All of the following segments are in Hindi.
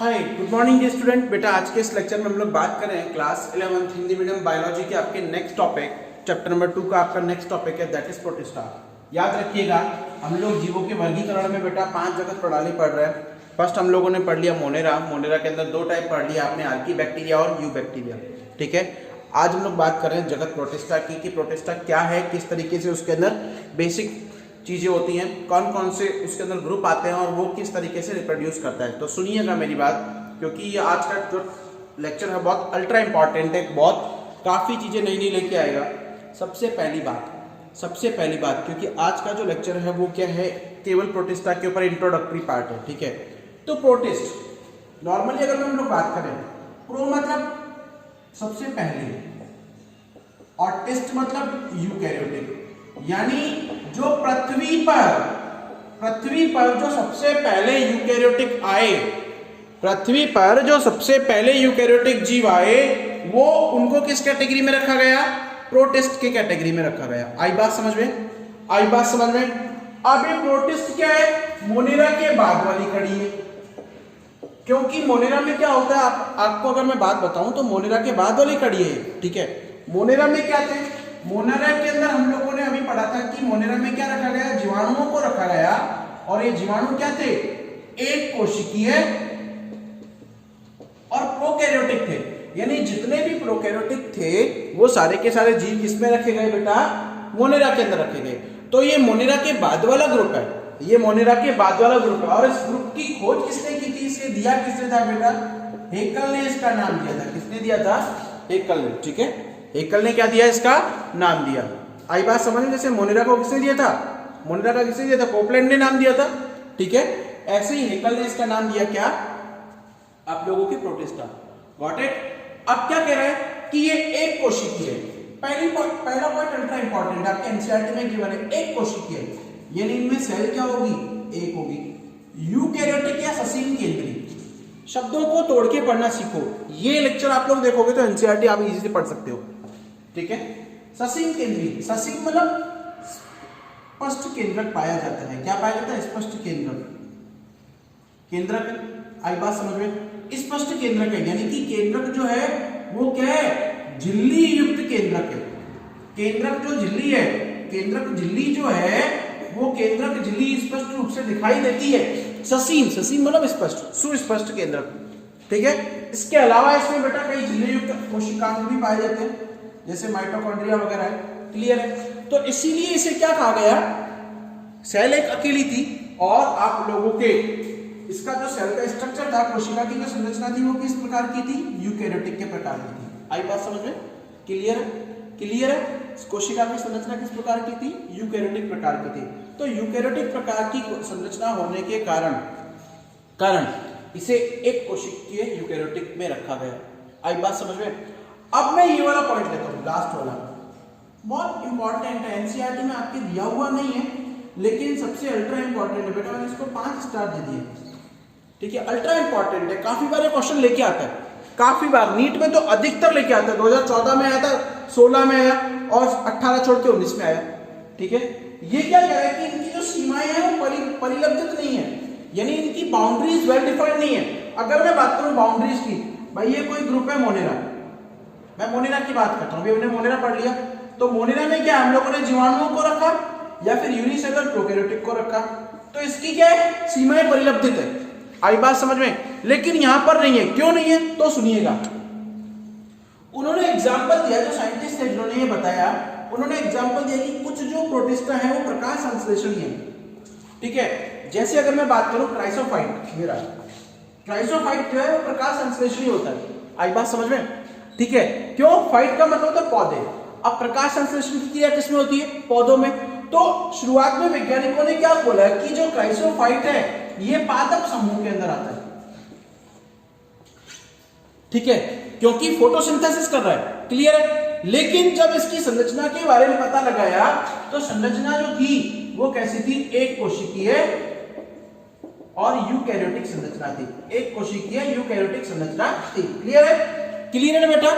Hi good morning student. बेटा आज के इस लेक्चर में हम लोग बात कर रहे हैं क्लास 11 हिंदी मीडियम बायोलॉजी के आपके नेक्स्ट टॉपिक चैप्टर नंबर 2 का आपका नेक्स्ट टॉपिक है दैट इज प्रोटिस्टा। याद रखिएगा हम लोग जीवों के वर्गीकरण में बेटा 5 जगत प्रणाली पढ़ रहे हैं। फर्स्ट हम लोगों ने पढ़ लिया मोनेरा। मोनेरा के अंदर 2 टाइप पढ़ लिया आपने, आर्की बैक्टीरिया और यू बैक्टीरिया। ठीक है, आज हम लोग बात कर रहे हैं जगत प्रोटिस्टा की कि प्रोटिस्टा क्या है, किस तरीके से उसके अंदर बेसिक चीजें होती हैं, कौन कौन से उसके अंदर ग्रुप आते हैं और वो किस तरीके से रिप्रोड्यूस करता है। तो सुनिएगा मेरी बात, क्योंकि ये आज का जो लेक्चर है बहुत अल्ट्रा इंपॉर्टेंट है, बहुत काफ़ी चीज़ें नई नई लेके आएगा। सबसे पहली बात क्योंकि आज का जो लेक्चर है वो क्या है, केवल प्रोटिस्टा के ऊपर इंट्रोडक्टरी पार्ट है। ठीक है, तो प्रोटिस्ट नॉर्मली अगर हम लोग बात करें, प्रो मतलब सबसे पहले और टिस्ट मतलब यूकैरियोटिक, यानी जो पृथ्वी पर जो सबसे पहले यूकैरियोटिक आए, पृथ्वी पर जो सबसे पहले यूकैरियोटिक जीव आए वो उनको किस कैटेगरी में रखा गया, प्रोटिस्ट के कैटेगरी में रखा गया। आई बात समझ में? अब ये प्रोटिस्ट क्या है, मोनेरा के बाद वाली कड़ी है। क्योंकि मोनेरा में क्या होता है, आपको अगर मैं बात बताऊं तो मोनेरा के बाद वाली कड़ी है। ठीक है, मोनेरा में क्या थे, मोनेरा के अंदर हम लोगों ने अभी पढ़ा था कि मोनेरा में क्या रखा गया, जीवाणुओं को रखा गया। और ये जीवाणु क्या थे, एक कोशिकीय और प्रोकैरियोटिक थे, यानी जितने भी प्रोकैरियोटिक थे वो सारे के सारे जीव किसमें रखे गए बेटा, मोनेरा के अंदर रखे गए। तो ये मोनेरा के बाद वाला ग्रुप है, ये मोनेरा के बाद वाला ग्रुप है। और इस ग्रुप की खोज किसने की थी, इसे दिया किसने था बेटा, हेकल ने इसका नाम दिया था। किसने दिया था, हेकल ने। ठीक है, हेकल ने क्या दिया, इसका नाम दिया। आई बात समझ में? जैसे मोनेरा को किसने दिया था, मोनेरा का किसने दिया था, कोपलैंड ने नाम दिया था। ठीक है, ऐसे ही हेकल ने इसका नाम दिया क्या, आप लोगों की प्रोटिस्टा। Got it? अब क्या कह रहा है कि ये एक कोशिकीय है। पहला पॉइंट अल्ट्रा इंपॉर्टेंट आपके एनसीईआरटी में गिवन है, एक कोशिकीय है, यानी इनमें सेल क्या होगी, एक होगी। यूकैरियोटिक या ससीम केंद्री, शब्दों को तोड़ के पढ़ना सीखो। ये लेक्चर आप लोग देखोगे तो एनसीईआरटी आप इजी से पढ़ सकते हो। ठीक है, ससीम केंद्री, ससीम मतलब स्पष्ट केंद्रक पाया जाता है। क्या पाया जाता है, स्पष्ट केंद्रक। आई बात समझ में? स्पष्ट केंद्रक है, यानी कि केंद्रक जो है वो क्या है, झिल्ली युक्त केंद्रक है। केंद्रक जो झिल्ली है, केंद्रक झिल्ली जो है वो केंद्रक झिल्ली स्पष्ट रूप से दिखाई देती है। ससीम मतलब स्पष्ट, सुस्पष्ट केंद्रक। ठीक है, इसके अलावा इसमें बेटा कई झिल्ली युक्त कोशिकांग भी पाए जाते हैं, जैसे माइटोकॉन्ड्रिया वगैरह है। क्लियर है? तो इसीलिए इसे क्या कहा गया, सेल एक अकेली थी और आप लोगों के इसका जो सेल का स्ट्रक्चर था, कोशिका की जो संरचना थी वो किस प्रकार की थी, यूकैरियोटिक के प्रकार की थी। आई बात समझ में? क्लियर है? कोशिका की संरचना किस प्रकार की थी, यूकैरियोटिक प्रकार की थी। तो यूकैरियोटिक प्रकार की संरचना होने के कारण इसे एक कोशिकीय यूकैरियोटिक में रखा गया। आई बात समझ में? अब मैं ये वाला पॉइंट लेता हूं, लास्ट वाला, बहुत इंपॉर्टेंट है, एनसीईआरटी में आपके दिया हुआ नहीं है लेकिन सबसे अल्ट्रा इंपॉर्टेंट है बेटा, मैंने इसको 5 स्टार दे दिए। ठीक है, अल्ट्रा इंपॉर्टेंट है, काफी बार क्वेश्चन लेके आता है, काफी बार नीट में तो अधिकतर लेके आता है। 2014 में आया था, 16 में आया और 18 छोड़ के 19 में आया। ठीक है, ये क्या कह रहा है कि इनकी जो सीमाएं हैं वो परिलक्षित नहीं है, यानी इनकी बाउंड्रीज वेल डिफाइंड नहीं है। अगर मैं बात करूं बाउंड्रीज की, भाई ये कोई ग्रुप है मोनेरा, मैं मोनेरा की बात करता हूं, अभी हमने मोनेरा पढ़ लिया। तो मोनेरा में क्या हम लोगों ने जीवाणुओं को रखा या फिर यूनिसेलुलर प्रोकैरियोटिक को रखा, तो इसकी क्या है, सीमाएं परिलक्षित है। आई बात समझ में? लेकिन यहां पर नहीं है। क्यों नहीं है, तो सुनिएगा। उन्होंने एग्जांपल दिया, जो साइंटिस्ट थे जिन्होंने ये बताया, उन्होंने एग्जांपल दिया कि कुछ जो प्रोटिस्टा है वो प्रकाश संश्लेषणी है। ठीक है, जैसे अगर मैं बात करूं क्राइसोफाइट, मेरा क्राइसोफाइट जो है वो प्रकाश संश्लेषणी होता है। आई बात समझ में? ठीक है, क्यों, फाइट का मतलब होता है पौधे। अब प्रकाश संश्लेषण की क्रिया किसमें होती है, पौधों में। तो शुरुआत में वैज्ञानिकों ने क्या बोला कि जो क्राइसोफाइट है ये पादप समूह के अंदर आता है। ठीक है, क्योंकि फोटोसिंथेसिस कर रहा है। क्लियर है? लेकिन जब इसकी संरचना के बारे में पता लगाया तो संरचना जो थी वो कैसी थी, एक कोशिकीय और यूकैरियोटिक संरचना थी। एक कोशिकीय यूकैरियोटिक संरचना थी। क्लियर है बेटा?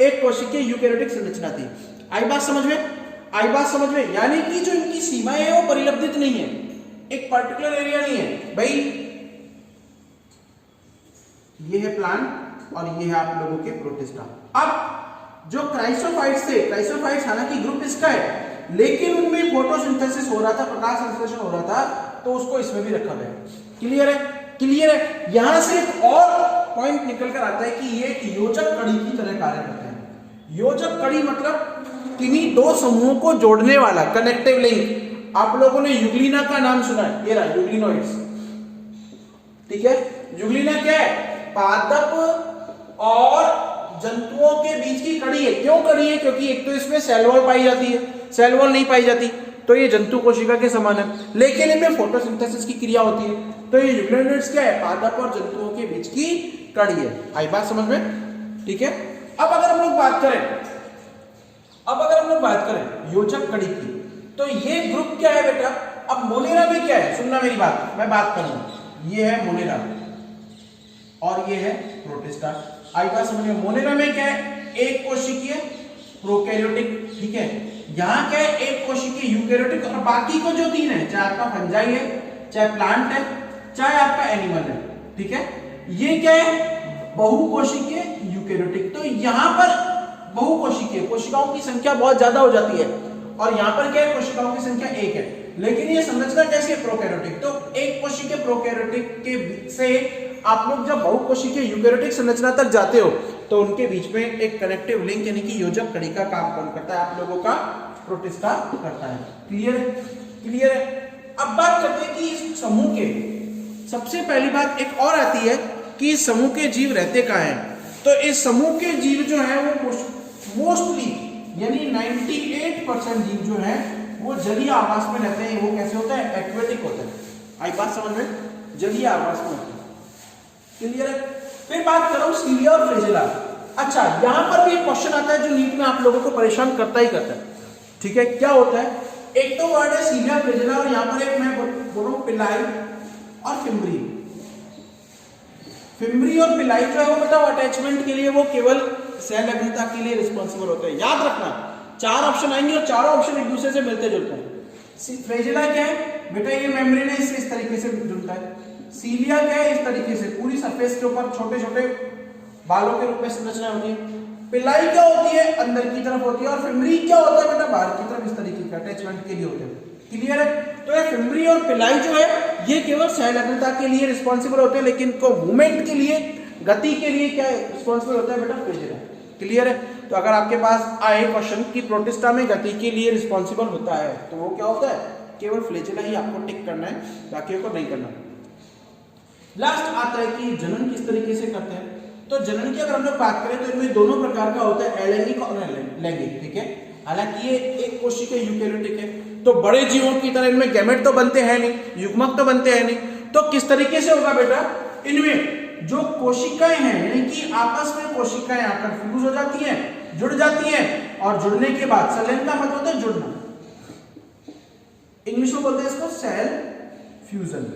एक कोशिकीय यूकैरियोटिक संरचना थी। आई बात समझ में? यानी कि जो इनकी सीमाएं है वो परिलक्षित नहीं है, एक पर्टिकुलर एरिया नहीं है। भाई ये है प्लांट और ये है आप लोगों के प्रोटिस्टा। अब जो क्राइसोफाइट्स थे, क्राइसोफाइट्स हालांकि ग्रुप इसका है लेकिन उनमें फोटोसिंथेसिस हो रहा था, प्रकाश संश्लेषण हो रहा था, तो उसको इसमें भी रखा गया। क्लियर है? क्लियर है? यहां से एक और पॉइंट निकल कर आता है कि ये योजक कड़ी की तरह कार्य करते हैं। योजक कड़ी मतलब किन्हीं दो समूहों को जोड़ने वाला कनेक्टिव लिंक। आप लोगों ने यूग्लिना का नाम सुना है, ये रहा यूग्लिनोइड्स, ठीक है। यूग्लिना क्या है? पादप और जंतुओं के बीच की कड़ी है। क्यों कड़ी है? क्योंकि एक तो इसमें सेल वॉल पाई जाती है, सेल वॉल नहीं पाई जाती तो ये जंतु कोशिका के समान है, लेकिन इनमें फोटोसिंथेसिस की क्रिया होती है। तो ये यूग्लिनोइड्स क्या है? पादप और जंतुओं के बीच की कड़ी है। आई बात समझ में? ठीक है। अब अगर हम लोग बात करें योजक कड़ी की, तो ये ग्रुप क्या है बेटा? अब मोनेरा में क्या है? सुनना मेरी बात, मैं बात करूं। ये है मोनेरा और ये है प्रोटिस्टा। आई बात समझ में? मोनेरा में क्या है? एक कोशिकीय प्रोकैरियोटिक, ठीक है। यहाँ क्या है? एक कोशिकीय यूकैरियोटिक और बाकी को जो तीन है, चाहे आपका फंजाई है, चाहे प्लांट है, चाहे आपका एनिमल है, ठीक है। ये क्या है? बहुकोशिकीय यूकैरियोटिक। तो यहाँ पर बहुकोशिकीय कोशिकाओं की संख्या बहुत ज्यादा हो जाती है और यहाँ पर क्या है? कोशिकाओं की संख्या एक है, लेकिन ये संरचना कैसी है? प्रोकैरियोटिक। तो एक कोशिकीय प्रोकैरियोटिक के से आप लोग जब बहुकोशिकीय यूकैरियोटिक संरचना तक जाते हो तो उनके बीच में एक कनेक्टिव लिंक यानी कि योजक कड़ी का काम कौन करता है? आप लोगों का प्रोटिस्टा करता है। क्लियर है? क्लियर है? अब बात करते हैं कि इस समूह के, सबसे पहली बात एक और आती है कि इस समूह के जीव रहते कहाँ हैं। तो इस समूह के जीव जो है वो मोस्टली यानी 98% जीव जो है वो जलीय आवास में रहते हैं। वो कैसे होता है? एक्वेटिक होता है। आई बात समझ में? जलीय आवास में होते हैं। क्लियर है? फिर बात करो सीलिया और फ्लैजेला। अच्छा, यहां पर भी एक क्वेश्चन आता है जो नीट में आप लोगों को परेशान करता ही करता है, ठीक है। क्या होता है? एक तो वर्ड है सीलिया फ्लैजेला और यहां पर एक मैं बोलूं पिलाई और फिम्बरी। फिम्बरी और पिलाई जो है वो बताओ अटैचमेंट के लिए वो केवल सेल अग्रता के लिए रिस्पॉन्सिबल होते हैं। याद रखना, चार ऑप्शन आएंगे और चारों ऑप्शन एक दूसरे से मिलते जुलते हैं। फ्लैजेला क्या है बेटा? ये मेम्ब्रेन है, इससे इस तरीके से जुड़ता है। सीलिया क्या है? इस तरीके से पूरी सरफेस के ऊपर छोटे छोटे बालों के रूप में संरचना होती है। पिलाई क्या होती है? अंदर की तरफ होती है। और फिम्बरी क्या होता है बेटा? बाहर की तरफ इस तरीके का अटैचमेंट के लिए होते हैं। क्लियर है? तो ये फिम्बरी और पिलाई जो है ये केवल सेल अग्रता के लिए रिस्पॉन्सिबल होते हैं, लेकिन को मूवमेंट के लिए, गति के लिए क्या रिस्पॉन्सिबल होता है बेटा? फ्लैजेला। क्लियर है? तो अगर आपके पास आए क्वेश्चन कि प्रोटिस्टा में गति के लिए रिस्पॉन्सिबल होता है तो वो क्या होता है? केवल फ्लैजेला ही आपको टिक करना है, बाकी को नहीं करना। लास्ट आता है कि जनन किस तरीके से करते हैं। तो जनन की अगर हम लोग बात करें तो इनमें दोनों प्रकार का होता है, एलैंगिक और लैंगिक, ठीक है। हालांकि ये एक कोशिकीय यूकैरियोटिक है, तो बड़े जीवों की तरह इनमें गैमेट तो बनते हैं नहीं, युग्मक तो बनते हैं नहीं। तो किस तरीके से होगा बेटा? इनमें जो कोशिकाएं हैं यानी कि आपस में कोशिकाएं आकर फ्यूज हो जाती हैं, जुड़ जाती हैं, और जुड़ने के बाद संलयन का मतलब होता है जुड़ना, इंग्लिश में बोलते हैं इसको सेल फ्यूजन,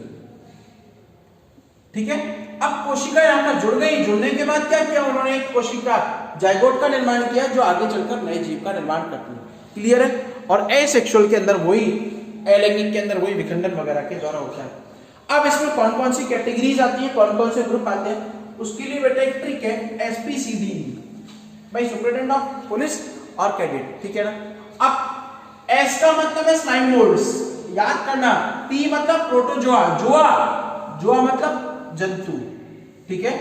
ठीक है। अब कोशिकाएं आकर जुड़ गई, जुड़ने के बाद क्या किया उन्होंने? एक कोशिका जाइगोट का निर्माण किया जो आगे चलकर नए जीव का निर्माण करती है। क्लियर है? और एसेक्सुअल के अंदर वही, अलैंगिक के अंदर वही विखंडन वगैरह के द्वारा होता है। अब इसमें कौन कौन सी कैटेगरीज आती है, कौन कौन से ग्रुप आते हैं, उसके लिए बेटा एक ट्रिक है, SPCD भाई, सुपरिटेंडेंट ऑफ पुलिस और कैडेट, ठीक है ना। अब S का मतलब है स्लाइम मोल्ड्स, याद करना। P मतलब प्रोटोजोआ, जोआ मतलब जंतु, ठीक है।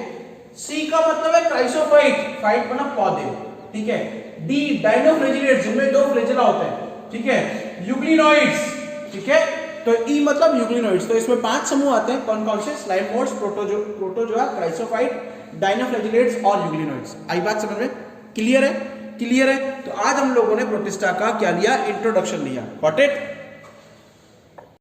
C का मतलब है क्राइसोफाइट, फाइट मतलब पौधे, ठीक है। D डाइनोफ्लैजिलेट्स, जिनमें दो फ्लैजेला होते हैं, ठीक है। यूग्लिनोइड्स, ठीक है। तो E मतलब यूग्लिनोइड्स। तो इसमें 5 समूह आते हैं, कौन कौन से? Slime moulds, protozoa, chrysophyte, dinoflagellates और यूग्लिनोइड्स। आई बात समझ में? क्लियर है? क्लियर है? तो आज हम लोगों ने प्रोटिस्टा का क्या लिया? इंट्रोडक्शन लिया। Got it?